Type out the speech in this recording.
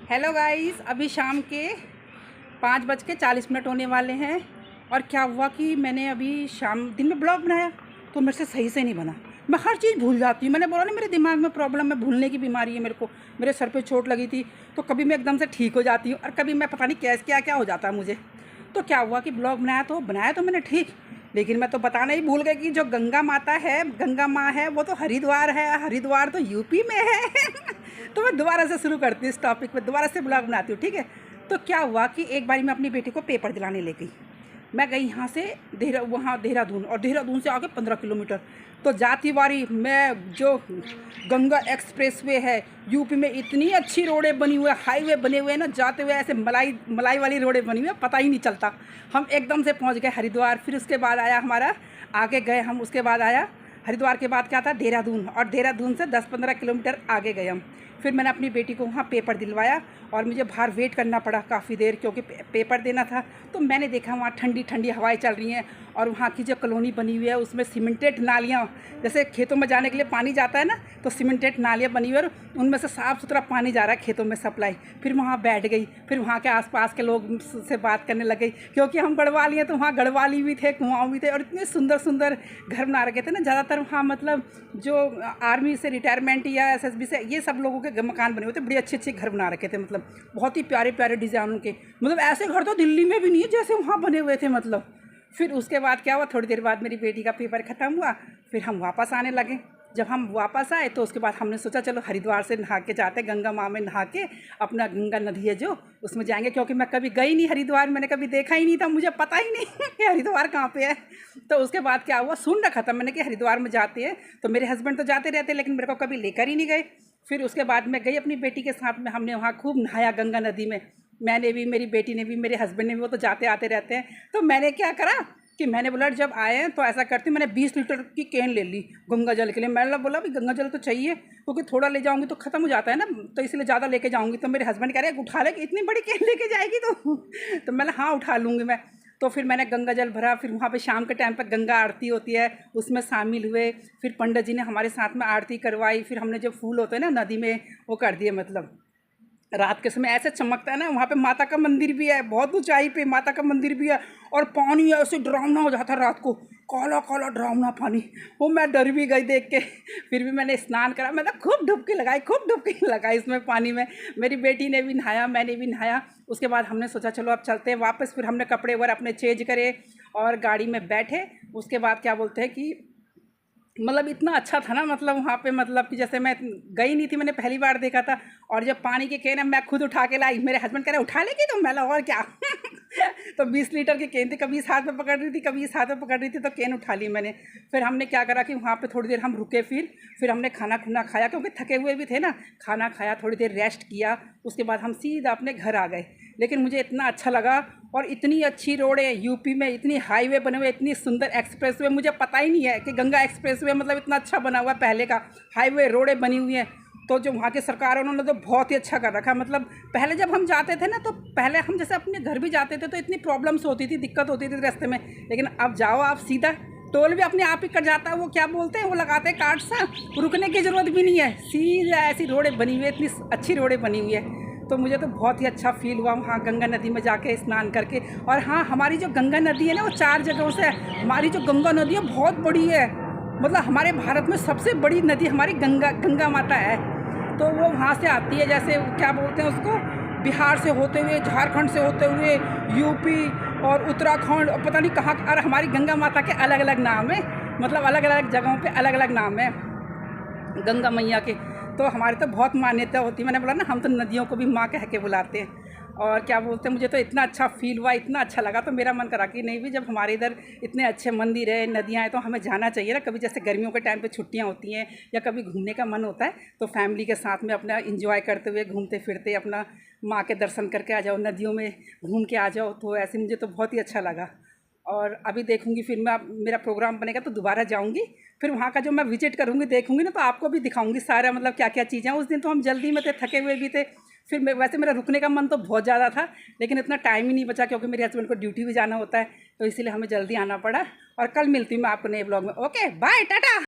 Hello guys, अभी शाम के 5:40 होने वाले हैं। और क्या हुआ कि मैंने अभी शाम दिन में ब्लॉग बनाया तो मेरे से सही से नहीं बना। मैं हर चीज़ भूल जाती हूँ। मैंने बोला ना, मेरे दिमाग में प्रॉब्लम है, भूलने की बीमारी है मेरे को। मेरे सर पे चोट लगी थी तो कभी मैं एकदम से ठीक हो जाती हूँ और कभी मैं पता नहीं कैसे क्या क्या हो जाता है मुझे। तो क्या हुआ कि ब्लॉग बनाया तो मैंने ठीक, लेकिन मैं तो बताना ही भूल गई कि जो गंगा माता है, गंगा माँ है, वो तो हरिद्वार है। हरिद्वार तो यूपी में है। तो मैं दोबारा से शुरू करती हूँ इस टॉपिक पे, दोबारा से ब्लॉग बनाती हूँ, ठीक है। तो क्या हुआ कि एक बारी मैं अपनी बेटी को पेपर दिलाने ले गई। मैं गई यहाँ से देहरादून, और देहरादून से आगे 15 किलोमीटर। तो जाती बारी मैं जो गंगा एक्सप्रेस वे है, यूपी में इतनी अच्छी रोडें बनी हुई है, हाईवे बने हुए हैं ना, जाते हुए ऐसे मलाई मलाई वाली रोडें बनी हुई है, पता ही नहीं चलता। हम एकदम से पहुँच गए हरिद्वार। फिर उसके बाद आया हमारा, आगे गए हम, उसके बाद आया हरिद्वार के बाद क्या था, देहरादून। और देहरादून से 10-15 किलोमीटर आगे गए हम। फिर मैंने अपनी बेटी को वहाँ पेपर दिलवाया और मुझे बाहर वेट करना पड़ा काफ़ी देर, क्योंकि पेपर देना था। तो मैंने देखा वहाँ ठंडी ठंडी हवाएं चल रही हैं, और वहाँ की जो कॉलोनी बनी हुई है उसमें सीमेंटेड नालियाँ, जैसे खेतों में जाने के लिए पानी जाता है ना, तो सीमेंटेड नालियाँ बनी हुई है और उनमें से साफ़ सुथरा पानी जा रहा है खेतों में सप्लाई। फिर वहाँ बैठ गई, फिर वहाँ के आसपास के लोग से बात करने लग गई, क्योंकि हम गढ़वाली हैं तो वहाँ गढ़वाली भी थे, कुआँ भी थे, और इतने सुंदर सुंदर घर बना रखे थे ना। ज़्यादातर वहाँ मतलब जो आर्मी से रिटायरमेंट या एसएसबी से, ये सब लोगों के मकान बने हुए थे, बड़े अच्छे अच्छे घर बना रखे थे, मतलब बहुत ही प्यारे प्यारे डिज़ाइनों के। मतलब ऐसे घर तो दिल्ली में भी नहीं है जैसे वहाँ बने हुए थे, मतलब। फिर उसके बाद क्या हुआ, थोड़ी देर बाद मेरी बेटी का पेपर ख़त्म हुआ, फिर हम वापस आने लगे। जब हम वापस आए तो उसके बाद हमने सोचा चलो हरिद्वार से नहा के जाते, गंगा माँ में नहा के अपना गंगा नदी है जो, उसमें जाएंगे, क्योंकि मैं कभी गई नहीं हरिद्वार, मैंने कभी देखा ही नहीं था, मुझे पता ही नहीं कि हरिद्वार कहाँ पे है। तो उसके बाद क्या हुआ, सुन रखा था मैंने कि हरिद्वार में जाते हैं, तो मेरे हस्बैंड तो जाते रहते, लेकिन मेरे को कभी लेकर ही नहीं गए। फिर उसके बाद मैं गई अपनी बेटी के साथ में, हमने वहाँ खूब नहाया गंगा नदी में। मैंने भी, मेरी बेटी ने भी, मेरे हस्बैंड ने भी, वो तो जाते आते रहते हैं। तो मैंने क्या करा कि मैंने बोला जब आए हैं तो ऐसा करती, मैंने 20 लीटर की कैन ले ली गंगा जल के लिए। मैंने बोला भी गंगा जल तो चाहिए, क्योंकि थोड़ा ले जाऊंगी तो ख़त्म हो जाता है ना, तो इसलिए ज़्यादा लेके जाऊंगी। तो मेरे हस्बैंड कह रहे हैं उठा ले, इतनी बड़ी कैन लेके जाएगी तो मैंने हाँ उठा लूँगी मैं। तो फिर मैंने गंगा जल भरा। फिर वहाँ पे शाम के टाइम पर गंगा आरती होती है, उसमें शामिल हुए। फिर पंडित जी ने हमारे साथ में आरती करवाई। फिर हमने जो फूल होते हैं ना नदी में, वो कर दिए, मतलब रात के समय ऐसे चमकता है ना। वहाँ पे माता का मंदिर भी है, बहुत ऊंचाई पे माता का मंदिर भी है, और पानी ऐसे डरावना हो जाता है रात को, काला काला डरावना पानी। वो मैं डर भी गई देख के। फिर भी मैंने स्नान करा, मैंने खूब डुबकी लगाई इसमें पानी में। मेरी बेटी ने भी नहाया, मैंने भी नहाया। उसके बाद हमने सोचा चलो अब चलते हैं वापस। फिर हमने कपड़े वगैरह अपने चेंज करे और गाड़ी में बैठे। उसके बाद क्या बोलते हैं कि मतलब इतना अच्छा था ना, मतलब वहाँ पे, मतलब कि जैसे मैं गई नहीं थी, मैंने पहली बार देखा था। और जब पानी की कैन मैं खुद उठा के लाई, मेरे हस्बैंड कह रहे उठा लेगी तो, मैं और क्या। तो 20 लीटर की कैन थी, कभी इस हाथ में पकड़ रही थी, कभी इस हाथ में पकड़ रही थी, तो कैन उठा ली मैंने। फिर हमने क्या करा कि वहाँ पे थोड़ी देर हम रुके। फिर हमने खाना खुना खाया, क्योंकि थके हुए भी थे ना। खाना खाया, थोड़ी देर रेस्ट किया, उसके बाद हम सीधा अपने घर आ गए। लेकिन मुझे इतना अच्छा लगा, और इतनी अच्छी रोडें यूपी में, इतनी हाईवे बने हुए, इतनी सुंदर एक्सप्रेसवे, मुझे पता ही नहीं है कि गंगा एक्सप्रेसवे मतलब इतना अच्छा बना हुआ है। पहले का हाईवे रोडें बनी हुई हैं। तो जो वहाँ की सरकार है उन्होंने तो बहुत ही अच्छा कर रखा है। मतलब पहले जब हम जाते थे ना, तो पहले हम जैसे अपने घर भी जाते थे तो इतनी प्रॉब्लम्स होती थी, दिक्कत होती थी रास्ते में। लेकिन अब जाओ आप सीधा, टोल भी अपने आप ही कट जाता है। वो क्या बोलते हैं, वो लगाते हैं कार्ड सा, रुकने की ज़रूरत भी नहीं है, सीधा ऐसी रोडें बनी हुई है, इतनी अच्छी रोडें बनी हुई है। तो मुझे तो बहुत ही अच्छा फील हुआ वहाँ गंगा नदी में जाके स्नान करके। और हाँ, हमारी जो गंगा नदी है ना, वो 4 जगहों से है। हमारी जो गंगा नदी है बहुत बड़ी है, मतलब हमारे भारत में सबसे बड़ी नदी हमारी गंगा माता है। तो वो वहाँ से आती है, जैसे क्या बोलते हैं उसको, बिहार से होते हुए, झारखंड से होते हुए, यूपी और उत्तराखंड, और पता नहीं कहाँ। और हमारी गंगा माता के अलग अलग नाम है, मतलब अलग अलग जगहों पे अलग अलग नाम है गंगा मैया के। तो हमारी तो बहुत मान्यता होती है। मैंने बोला ना, हम तो नदियों को भी माँ कह के बुलाते हैं। और क्या बोलते हैं, मुझे तो इतना अच्छा फील हुआ, इतना अच्छा लगा, तो मेरा मन करा कि नहीं भी, जब हमारे इधर इतने अच्छे मंदिर है, नदियाँ हैं, तो हमें जाना चाहिए ना। कभी जैसे गर्मियों के टाइम पे छुट्टियाँ होती हैं या कभी घूमने का मन होता है, तो फैमिली के साथ में अपना इंजॉय करते हुए, घूमते फिरते अपना माँ के दर्शन करके आ जाओ, नदियों में घूम के आ जाओ। तो ऐसे मुझे तो बहुत ही अच्छा लगा। और अभी देखूंगी, फिर मैं, मेरा प्रोग्राम बनेगा तो दोबारा जाऊंगी। फिर वहाँ का जो मैं विजिट करूंगी, देखूंगी ना, तो आपको भी दिखाऊंगी सारा, मतलब क्या क्या चीज़ें। उस दिन तो हम जल्दी में थे, थके हुए भी थे। फिर वैसे मेरा रुकने का मन तो बहुत ज़्यादा था, लेकिन इतना टाइम ही नहीं बचा, क्योंकि मेरे हस्बैंड को ड्यूटी भी जाना होता है, तो इसीलिए हमें जल्दी आना पड़ा। और कल मिलती हूँ मैं आपको नए ब्लॉग में। Okay, bye, Tata.